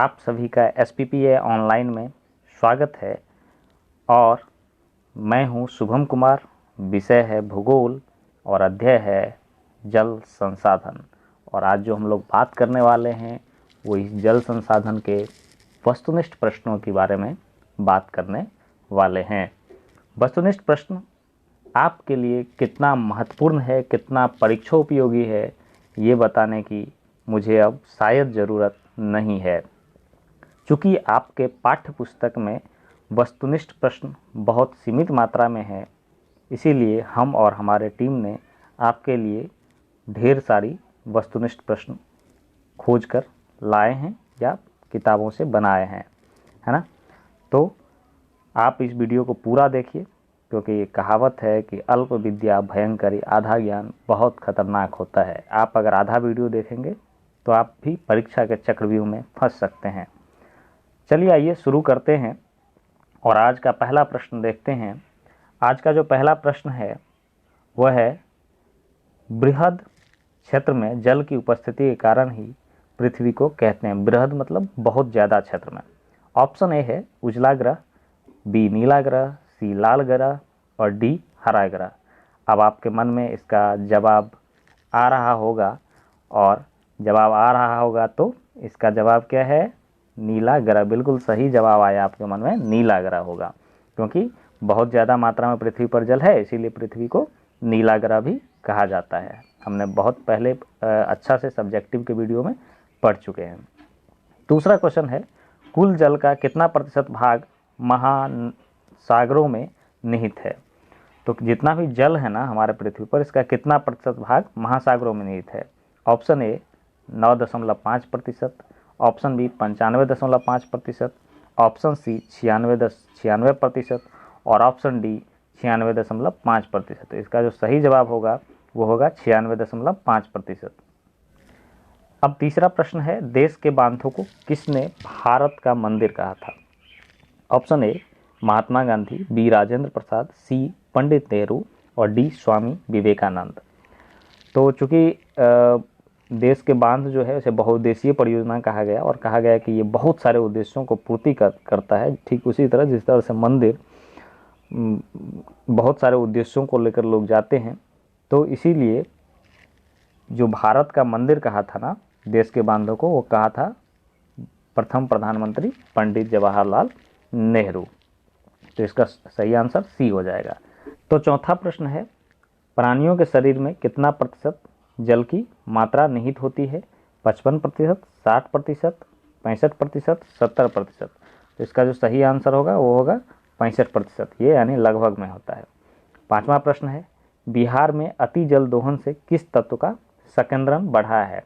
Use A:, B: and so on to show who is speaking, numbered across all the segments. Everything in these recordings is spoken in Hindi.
A: आप सभी का SPPA ऑनलाइन में स्वागत है और मैं हूं शुभम कुमार। विषय है भूगोल और अध्याय है जल संसाधन। और आज जो हम लोग बात करने वाले हैं वो इस जल संसाधन के वस्तुनिष्ठ प्रश्नों के बारे में बात करने वाले हैं। वस्तुनिष्ठ प्रश्न आपके लिए कितना महत्वपूर्ण है, कितना परीक्षा उपयोगी है, ये बताने की मुझे अब शायद ज़रूरत नहीं है, क्योंकि आपके पाठ्य पुस्तक में वस्तुनिष्ठ प्रश्न बहुत सीमित मात्रा में है। इसीलिए हम और हमारे टीम ने आपके लिए ढेर सारी वस्तुनिष्ठ प्रश्न खोज कर लाए हैं या किताबों से बनाए हैं, है ना। तो आप इस वीडियो को पूरा देखिए, क्योंकि ये कहावत है कि अल्प विद्या भयंकरी, आधा ज्ञान बहुत खतरनाक होता है। आप अगर आधा वीडियो देखेंगे तो आप भी परीक्षा के चक्रव्यूह में फंस सकते हैं। चलिए आइए शुरू करते हैं और आज का पहला प्रश्न देखते हैं। आज का जो पहला प्रश्न है वह है, बृहद क्षेत्र में जल की उपस्थिति के कारण ही पृथ्वी को कहते हैं। बृहद मतलब बहुत ज़्यादा क्षेत्र में। ऑप्शन ए है उजला ग्रह, बी नीला ग्रह, सी लाल ग्रह और डी हरा ग्रह। अब आपके मन में इसका जवाब आ रहा होगा, और जवाब आ रहा होगा तो इसका जवाब क्या है? नीला ग्रह। बिल्कुल सही जवाब आया आपके मन में, नीला ग्रह होगा, क्योंकि बहुत ज़्यादा मात्रा में पृथ्वी पर जल है, इसीलिए पृथ्वी को नीला ग्रह भी कहा जाता है। हमने बहुत पहले अच्छा से सब्जेक्टिव के वीडियो में पढ़ चुके हैं। दूसरा क्वेश्चन है, कुल जल का कितना प्रतिशत भाग महासागरों में निहित है? तो जितना भी जल है ना हमारे पृथ्वी पर, इसका कितना प्रतिशत भाग महासागरों में निहित है? Option A 9.5%, option B 95.5%, option C 96% और ऑप्शन डी 96.5%। इसका जो सही जवाब होगा वो होगा 96.5%। अब तीसरा प्रश्न है, देश के बांधों को किसने भारत का मंदिर कहा था? Option A Mahatma Gandhi, B Rajendra Prasad, C Pandit Nehru और डी स्वामी विवेकानंद। तो चूँकि देश के बांध जो है उसे बहुउद्देशीय परियोजना कहा गया, और कहा गया कि ये बहुत सारे उद्देश्यों को पूर्ति करता है। ठीक उसी तरह जिस तरह से मंदिर बहुत सारे उद्देश्यों को लेकर लोग जाते हैं, तो इसीलिए जो भारत का मंदिर कहा था ना देश के बांधों को, वो कहा था प्रथम प्रधानमंत्री पंडित जवाहरलाल नेहरू। तो इसका सही आंसर सी हो जाएगा। तो चौथा प्रश्न है, प्राणियों के शरीर में कितना प्रतिशत जल की मात्रा निहित होती है? 55%, 60%, 65%, 70%। तो इसका जो सही आंसर होगा वो होगा 65%, ये यानी लगभग में होता है। पांचवा प्रश्न है, बिहार में अति जल दोहन से किस तत्व का संकेंद्रण बढ़ा है?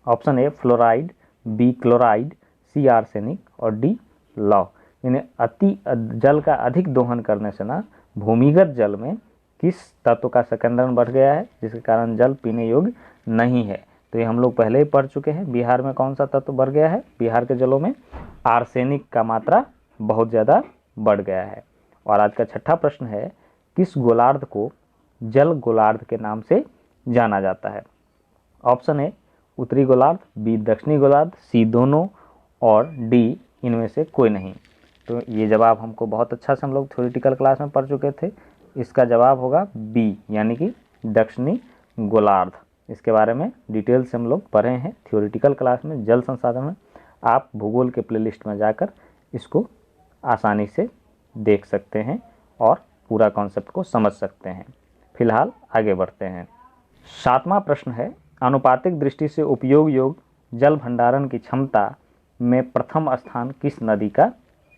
A: Option A fluoride, B chloride, C arsenic और डी लौह। यानी अति जल का अधिक दोहन करने से ना भूमिगत जल में किस तत्व का संकेंद्रण बढ़ गया है, जिसके कारण जल पीने योग्य नहीं है? तो ये हम लोग पहले ही पढ़ चुके हैं। बिहार में कौन सा तत्व बढ़ गया है? बिहार के जलों में आर्सेनिक का मात्रा बहुत ज़्यादा बढ़ गया है। और आज का छठा प्रश्न है, किस गोलार्ध को जल गोलार्ध के नाम से जाना जाता है? ऑप्शन ए उत्तरी गोलार्ध, बी दक्षिणी गोलार्ध, सी दोनों और डी इनमें से कोई नहीं। तो ये जवाब हमको बहुत अच्छा से हम लोग थ्योरेटिकल क्लास में पढ़ चुके थे। इसका जवाब होगा बी, यानी कि दक्षिणी गोलार्ध। इसके बारे में डिटेल से हम लोग पढ़े हैं थ्योरेटिकल क्लास में, जल संसाधन में। आप भूगोल के प्लेलिस्ट में जाकर इसको आसानी से देख सकते हैं और पूरा कॉन्सेप्ट को समझ सकते हैं। फिलहाल आगे बढ़ते हैं। सातवां प्रश्न है, आनुपातिक दृष्टि से उपयोग योग्य जल भंडारण की क्षमता में प्रथम स्थान किस नदी का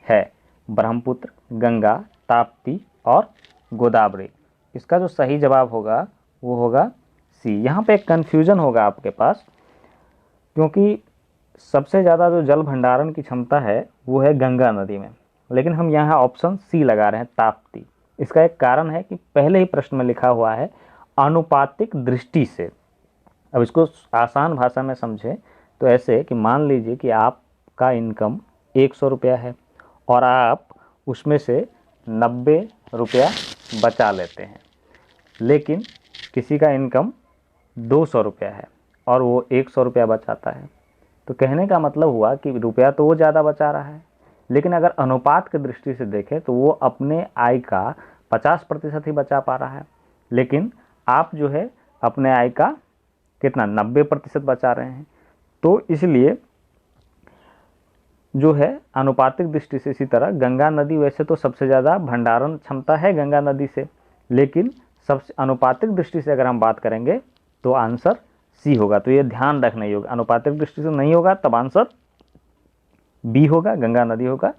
A: है? ब्रह्मपुत्र, गंगा, ताप्ती और गोदावरी। इसका जो सही जवाब होगा वो होगा सी। यहाँ पे एक कन्फ्यूजन होगा आपके पास, क्योंकि सबसे ज़्यादा जो जल भंडारण की क्षमता है वो है गंगा नदी में, लेकिन हम यहाँ ऑप्शन सी लगा रहे हैं, ताप्ती। इसका एक कारण है कि पहले ही प्रश्न में लिखा हुआ है आनुपातिक दृष्टि से। अब इसको आसान भाषा में समझें तो ऐसे कि मान लीजिए कि आपका इनकम 100 रुपया है और आप उसमें से 90 रुपया बचा लेते हैं, लेकिन किसी का इनकम 200 रुपया है और वो 100 रुपया बचाता है, तो कहने का मतलब हुआ कि रुपया तो वो ज़्यादा बचा रहा है, लेकिन अगर अनुपात की दृष्टि से देखें तो वो अपने आय का 50% ही बचा पा रहा है, लेकिन आप जो है अपने आय का कितना 90% बचा रहे हैं। तो इसलिए जो है अनुपातिक दृष्टि से, इसी तरह गंगा नदी वैसे तो सबसे ज़्यादा भंडारण क्षमता है गंगा नदी से, लेकिन सबसे अनुपातिक दृष्टि से अगर हम बात करेंगे तो आंसर सी होगा। तो ये ध्यान रखना होगा, अनुपातिक दृष्टि से नहीं होगा तब आंसर बी होगा, गंगा नदी होगा,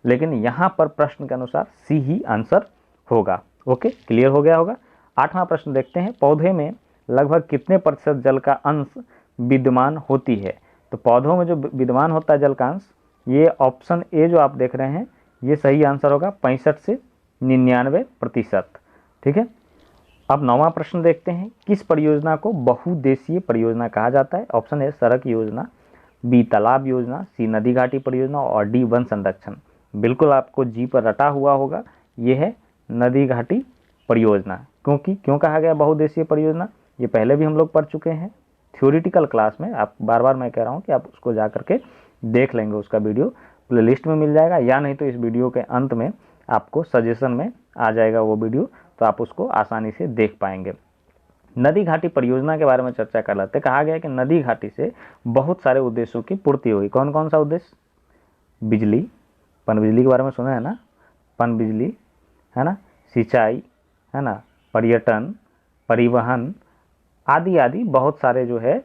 A: लेकिन यहाँ पर प्रश्न के अनुसार सी ही आंसर होगा। ओके, क्लियर हो गया होगा। 8वां प्रश्न देखते हैं, पौधे में लगभग कितने प्रतिशत जल का अंश विद्यमान होती है। तो पौधों में जो विद्यमान होता है जल का अंश, ये ऑप्शन ए जो आप देख रहे हैं ये सही आंसर होगा, 65 से 99%। ठीक है, अब 9वां प्रश्न देखते हैं, किस परियोजना को बहुउद्देशीय परियोजना कहा जाता है। ऑप्शन ए सड़क योजना, बी तालाब योजना, सी नदी घाटी परियोजना और डी वन संरक्षण। बिल्कुल आपको जी पर रटा हुआ होगा, ये है नदी घाटी परियोजना। क्यों कहा गया बहुउद्देशीय परियोजना, ये पहले भी हम लोग पढ़ चुके हैं थ्योरेटिकल क्लास में। आप बार बार मैं कह रहा हूँ कि आप उसको जा करके देख लेंगे, उसका वीडियो प्लेलिस्ट में मिल जाएगा, या नहीं तो इस वीडियो के अंत में आपको सजेशन में आ जाएगा वो वीडियो, तो आप उसको आसानी से देख पाएंगे। नदी घाटी परियोजना के बारे में चर्चा कर लेते हैं। कहा गया कि नदी घाटी से बहुत सारे उद्देश्यों की पूर्ति होगी। कौन कौन सा उद्देश्य? बिजली, पनबिजली के बारे में सुना है ना, पनबिजली है ना, सिंचाई है ना, पर्यटन, परिवहन आदि आदि बहुत सारे जो है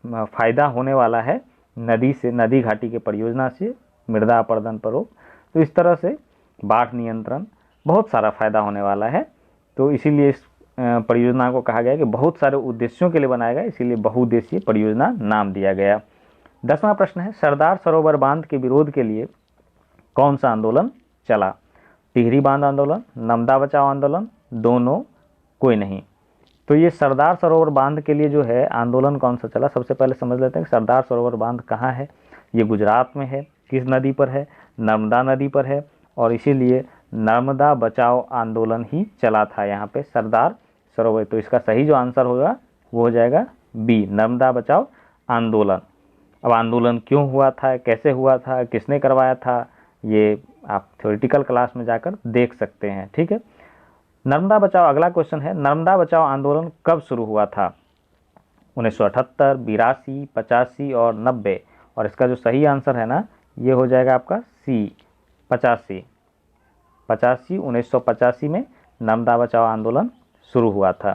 A: फायदा होने वाला है नदी से, नदी घाटी के परियोजना से। मृदा अपरदन पर रोक, तो इस तरह से बाढ़ नियंत्रण, बहुत सारा फायदा होने वाला है। तो इसीलिए इस परियोजना को कहा गया कि बहुत सारे उद्देश्यों के लिए बनाया गया, इसीलिए बहुउद्देशीय परियोजना नाम दिया गया। 10वां प्रश्न है, सरदार सरोवर बांध के विरोध के लिए कौन सा आंदोलन चला। टिहरी बांध आंदोलन, नर्मदा बचाओ आंदोलन, दोनों, कोई नहीं। तो ये सरदार सरोवर बांध के लिए जो है आंदोलन कौन सा चला, सबसे पहले समझ लेते हैं कि सरदार सरोवर बांध कहाँ है। ये गुजरात में है। किस नदी पर है? नर्मदा नदी पर है, और इसीलिए नर्मदा बचाओ आंदोलन ही चला था यहाँ पे सरदार सरोवर। तो इसका सही जो आंसर होगा वो हो जाएगा बी, नर्मदा बचाओ आंदोलन। अब आंदोलन क्यों हुआ था, कैसे हुआ था, किसने करवाया था, ये आप थ्योरेटिकल क्लास में जाकर देख सकते हैं। ठीक है, नर्मदा बचाओ, अगला क्वेश्चन है, नर्मदा बचाओ आंदोलन कब शुरू हुआ था। 1978, 82, 85 और 90। और इसका जो सही आंसर है ना ये हो जाएगा आपका सी, 85। 1985 में नर्मदा बचाओ आंदोलन शुरू हुआ था।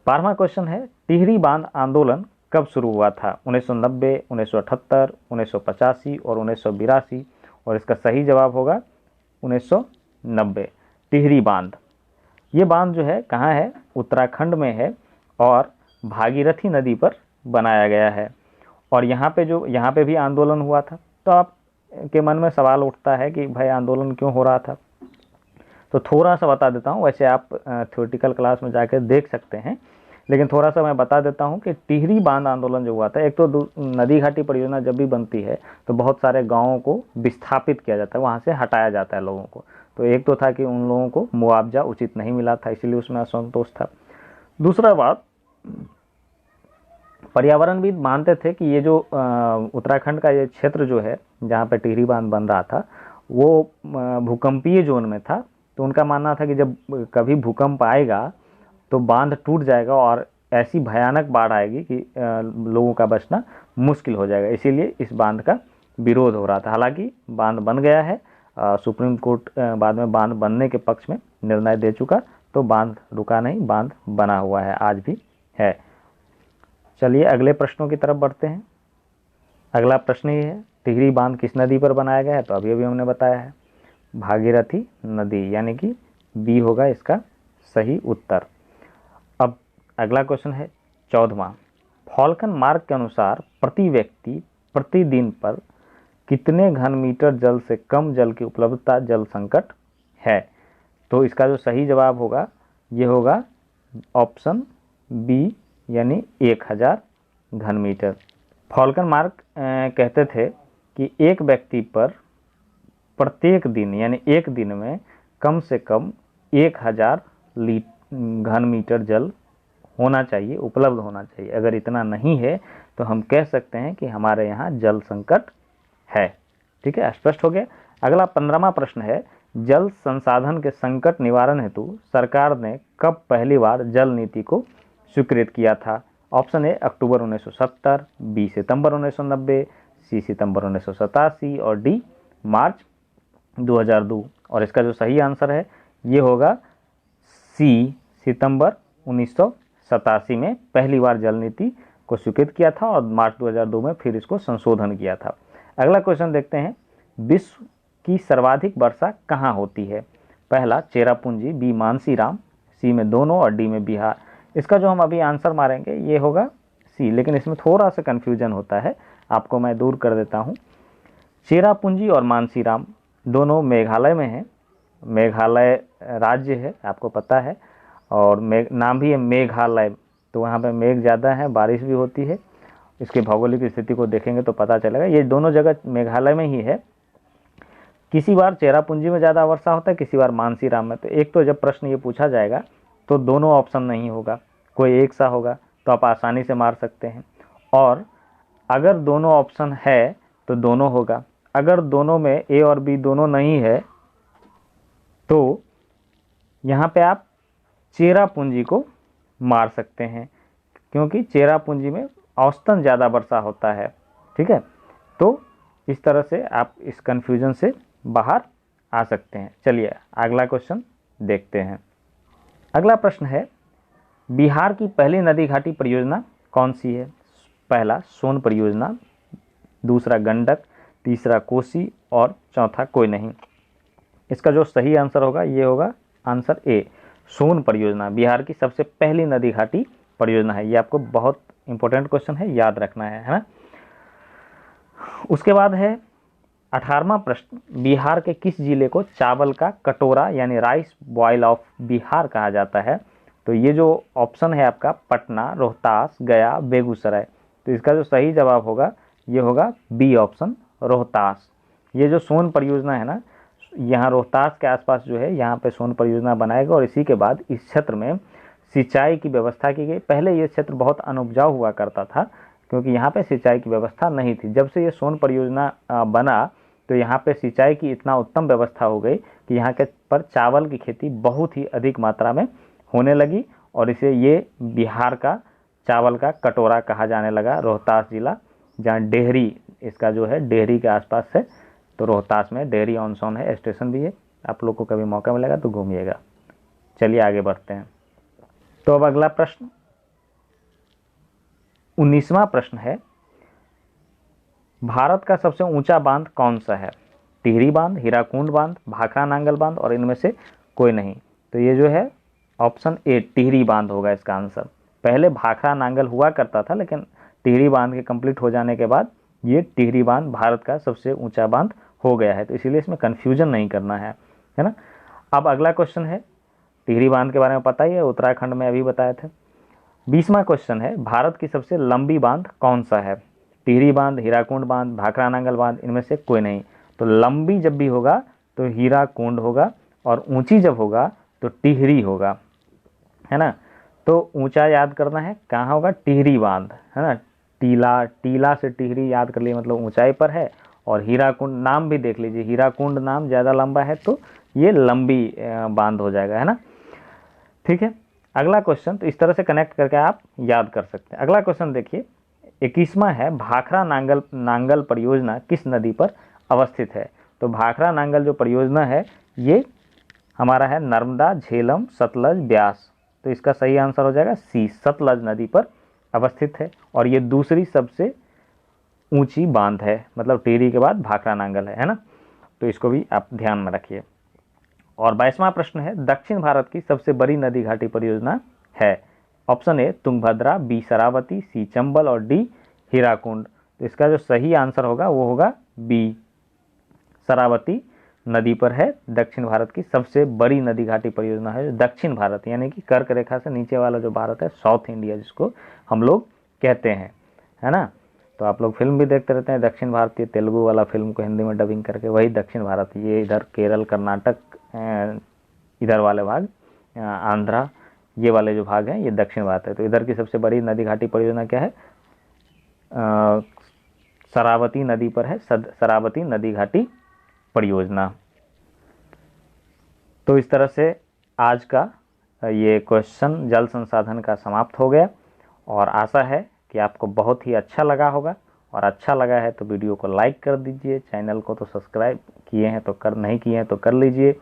A: 12वां क्वेश्चन है, टिहरी बांध आंदोलन कब शुरू हुआ था। 1990, 1978, 1985 और 1982। और इसका सही जवाब होगा 1990। टिहरी बांध, ये बांध जो है कहाँ है, उत्तराखंड में है और भागीरथी नदी पर बनाया गया है। और यहाँ पे भी आंदोलन हुआ था। तो आप के मन में सवाल उठता है कि भाई आंदोलन क्यों हो रहा था, तो थोड़ा सा बता देता हूँ। वैसे आप थ्योरेटिकल क्लास में जाकर देख सकते हैं, लेकिन थोड़ा सा मैं बता देता हूँ कि टिहरी बांध आंदोलन जो हुआ था, एक तो नदी घाटी परियोजना जब भी बनती है तो बहुत सारे गाँवों को विस्थापित किया जाता है, वहाँ से हटाया जाता है लोगों को। तो एक तो था कि उन लोगों को मुआवजा उचित नहीं मिला था, इसीलिए उसमें असंतोष था। दूसरा बात, पर्यावरणविद मानते थे कि ये जो उत्तराखंड का ये क्षेत्र जो है जहाँ पे टिहरी बांध बन रहा था वो भूकंपीय जोन में था। तो उनका मानना था कि जब कभी भूकंप आएगा तो बांध टूट जाएगा और ऐसी भयानक बाढ़ आएगी कि लोगों का बचना मुश्किल हो जाएगा। इसीलिए इस बांध का विरोध हो रहा था। हालांकि बांध बन गया है, सुप्रीम कोर्ट बाद में बांध बनने के पक्ष में निर्णय दे चुका, तो बांध रुका नहीं, बांध बना हुआ है, आज भी है। चलिए अगले प्रश्नों की तरफ बढ़ते हैं। अगला प्रश्न ये है, टिहरी बांध किस नदी पर बनाया गया है। तो अभी हमने बताया है भागीरथी नदी, यानी कि बी होगा इसका सही उत्तर। अब अगला क्वेश्चन है 14वां, फॉल्कन मार्क के अनुसार प्रति व्यक्ति प्रतिदिन पर कितने घन मीटर जल से कम जल की उपलब्धता जल संकट है। तो इसका जो सही जवाब होगा ये होगा ऑप्शन बी, यानी 1000 घन मीटर। फॉल्कन मार्क कहते थे कि एक व्यक्ति पर प्रत्येक दिन यानी एक दिन में कम से कम 1000 घन मीटर जल होना चाहिए, उपलब्ध होना चाहिए। अगर इतना नहीं है तो हम कह सकते हैं कि हमारे यहाँ जल संकट है। ठीक है, स्पष्ट हो गया। अगला 15वां प्रश्न है, जल संसाधन के संकट निवारण हेतु सरकार ने कब पहली बार जल नीति को स्वीकृत किया था? ऑप्शन ए अक्टूबर 1970, बी सितंबर 1990, सी सितंबर 1987 और डी मार्च 2002। और इसका जो सही आंसर है ये होगा सी सितंबर 1987 में पहली बार जल नीति को स्वीकृत किया था और मार्च 2002 में फिर इसको संशोधन किया था। अगला क्वेश्चन देखते हैं, विश्व की सर्वाधिक वर्षा कहाँ होती है? पहला चेरापूंजी, बी मानसीराम, सी में दोनों और डी में बिहार। इसका जो हम अभी आंसर मारेंगे ये होगा सी, लेकिन इसमें थोड़ा सा कन्फ्यूजन होता है, आपको मैं दूर कर देता हूँ। चेरापूंजी और मानसीराम दोनों मेघालय में हैं। मेघालय राज्य है, आपको पता है, और नाम भी है मेघालय, तो वहाँ पे मेघ ज़्यादा है, बारिश भी होती है। इसकी भौगोलिक स्थिति को देखेंगे तो पता चलेगा। ये दोनों जगह मेघालय में ही है। किसी बार चेरापूंजी में ज़्यादा वर्षा होता है, किसी बार मानसीराम में। तो एक तो जब प्रश्न ये पूछा जाएगा तो दोनों ऑप्शन नहीं होगा, कोई एक सा होगा, तो आप आसानी से मार सकते हैं। और अगर दोनों ऑप्शन है तो दोनों होगा। अगर दोनों में ए और बी दोनों नहीं है तो यहाँ पे आप चेरापूंजी को मार सकते हैं, क्योंकि चेरापूंजी में औसतन ज़्यादा वर्षा होता है। ठीक है, तो इस तरह से आप इस कन्फ्यूजन से बाहर आ सकते हैं। चलिए अगला क्वेश्चन देखते हैं। अगला प्रश्न है, बिहार की पहली नदी घाटी परियोजना कौन सी है? पहला सोन परियोजना, दूसरा गंडक, तीसरा कोसी और चौथा कोई नहीं। इसका जो सही आंसर होगा ये होगा आंसर ए, सोन परियोजना बिहार की सबसे पहली नदी घाटी परियोजना है। ये आपको बहुत इंपॉर्टेंट क्वेश्चन है, याद रखना है ना। उसके बाद है 18वां प्रश्न, बिहार के किस जिले को चावल का कटोरा यानी राइस बॉयल ऑफ बिहार कहा जाता है? तो ये जो ऑप्शन है आपका पटना, रोहतास, गया, बेगूसराय। तो इसका जो सही जवाब होगा ये होगा बी ऑप्शन, रोहतास। ये जो सोन परियोजना है ना, यहाँ रोहतास के आसपास जो है यहाँ पे सोन परियोजना बनाएगा और इसी के बाद इस क्षेत्र में सिंचाई की व्यवस्था की गई। पहले ये क्षेत्र बहुत अनउपजाऊ हुआ करता था, क्योंकि यहाँ पे सिंचाई की व्यवस्था नहीं थी। जब से ये सोन परियोजना बना तो यहाँ पे सिंचाई की इतना उत्तम व्यवस्था हो गई कि यहाँ के पर चावल की खेती बहुत ही अधिक मात्रा में होने लगी और इसे ये बिहार का चावल का कटोरा कहा जाने लगा। रोहतास जिला, जहाँ डेहरी इसका जो है डेहरी के आसपास है, तो रोहतास में डेहरी ऑन सोन है, स्टेशन भी है। आप लोग को कभी मौका मिलेगा तो घूमिएगा। चलिए आगे बढ़ते हैं। तो अब अगला प्रश्न 19वां प्रश्न है, भारत का सबसे ऊंचा बांध कौन सा है? टिहरी बांध, हीराकुंड बांध, भाखड़ा नांगल बांध और इनमें से कोई नहीं। तो ये जो है ऑप्शन ए टिहरी बांध होगा इसका आंसर। पहले भाखड़ा नांगल हुआ करता था, लेकिन टिहरी बांध के कंप्लीट हो जाने के बाद ये टिहरी बांध भारत का सबसे ऊंचा बांध हो गया है। तो इसीलिए इसमें कन्फ्यूजन नहीं करना है ना। अब अगला क्वेश्चन है, टिहरी बांध के बारे में पता ही है, उत्तराखंड में अभी बताए थे। 20वां क्वेश्चन है, भारत की सबसे लंबी बांध कौन सा है? टिहरी बांध, हीराकुंड बांध, भाखड़ा नांगल बांध, इनमें से कोई नहीं। तो लंबी जब भी होगा तो हीराकुंड होगा और ऊंची जब होगा तो टिहरी होगा, है ना। तो ऊंचा याद करना है, कहाँ होगा? टिहरी बांध, है ना। टीला से टिहरी याद कर लिए, मतलब ऊंचाई पर है। और हीराकुंड नाम भी देख लीजिए, हीराकुंड नाम ज़्यादा लंबा है तो ये लंबी बांध हो जाएगा, है ना। ठीक है, अगला क्वेश्चन, तो इस तरह से कनेक्ट करके आप याद कर सकते हैं। अगला क्वेश्चन देखिए, 21वां है, भाखड़ा नांगल परियोजना किस नदी पर अवस्थित है? तो भाखड़ा नांगल जो परियोजना है ये हमारा है नर्मदा, झेलम, सतलज, ब्यास। तो इसका सही आंसर हो जाएगा सी, सतलज नदी पर अवस्थित है और ये दूसरी सबसे ऊंची बांध है, मतलब टिहरी के बाद भाखड़ा नांगल है ना। तो इसको भी आप ध्यान में रखिए। और 22वां प्रश्न है, दक्षिण भारत की सबसे बड़ी नदी घाटी परियोजना है? Option A Tungabhadra, B Sharavati, C Chambal और डी हीराकुंड। तो इसका जो सही आंसर होगा वो होगा बी, शरावती नदी पर है दक्षिण भारत की सबसे बड़ी नदी घाटी परियोजना है। जो दक्षिण भारत यानी कि कर्क रेखा से नीचे वाला जो भारत है, साउथ इंडिया जिसको हम लोग कहते हैं, है ना। तो आप लोग फिल्म भी देखते रहते हैं, दक्षिण भारतीय तेलुगु वाला फिल्म को हिंदी में डबिंग करके, वही दक्षिण भारत। ये इधर केरल, कर्नाटक, इधर वाले भाग, आंध्रा, ये वाले जो भाग हैं ये दक्षिण भारत है। तो इधर की सबसे बड़ी नदी घाटी परियोजना क्या है? शरावती नदी पर है, शरावती नदी घाटी परियोजना। तो इस तरह से आज का ये क्वेश्चन जल संसाधन का समाप्त हो गया, और आशा है कि आपको बहुत ही अच्छा लगा होगा। और अच्छा लगा है तो वीडियो को लाइक कर दीजिए, चैनल को तो सब्सक्राइब किए हैं तो कर, नहीं किए हैं तो कर लीजिए,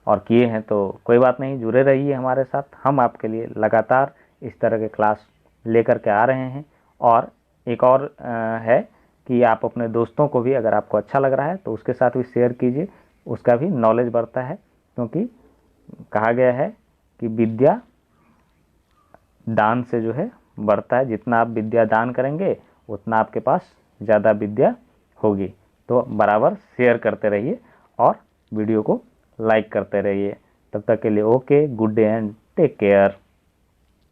A: और किए हैं तो कोई बात नहीं, जुड़े रहिए हमारे साथ। हम आपके लिए लगातार इस तरह के क्लास लेकर के आ रहे हैं। और एक और है कि आप अपने दोस्तों को भी, अगर आपको अच्छा लग रहा है तो उसके साथ भी शेयर कीजिए, उसका भी नॉलेज बढ़ता है। क्योंकि कहा गया है कि विद्या दान से जो है बढ़ता है, जितना आप विद्या दान करेंगे उतना आपके पास ज़्यादा विद्या होगी। तो बराबर शेयर करते रहिए और वीडियो को लाइक करते रहिए। तब तक के लिए okay, good day and take care.